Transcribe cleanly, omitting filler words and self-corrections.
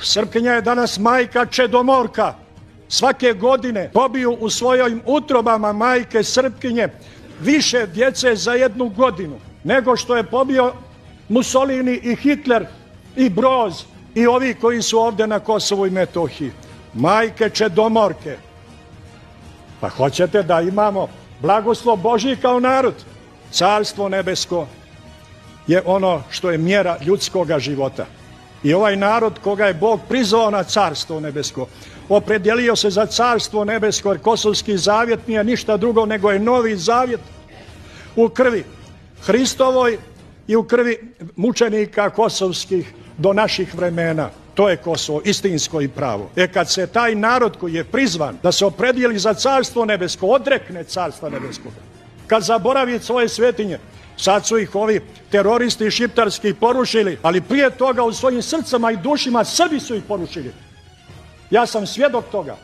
Srpkinja je danas majka čedomorka. Svake godine pobiju u svojim utrobama majke Srpkinje više djece za 1 godinu nego što je pobio Mussolini i Hitler i Broz i ovi koji su ovdje na Kosovu i Metohiji. Majke čedomorke. Pa hoćete da imamo blagoslov Božji kao narod? Carstvo nebesko je ono što je mjera ljudskoga života. I ovaj narod koga je Bog prizvao na carstvo nebesko, opredjelio se za carstvo nebesko, jer Kosovski zavjet nije ništa drugo nego je novi zavjet u krvi Hristovoj i u krvi mučenika kosovskih do naših vremena. To je Kosovo, istinsko i pravo. Kad se taj narod koji je prizvan da se opredijeli za carstvo nebesko, odrekne carstva nebeskog, kad zaboravi svoje svetinje, sad su ih ovi teroristi šiptarski porušili, ali prije toga u svojim srcama i dušima Srbi su ih porušili. Ja sam svjedok toga.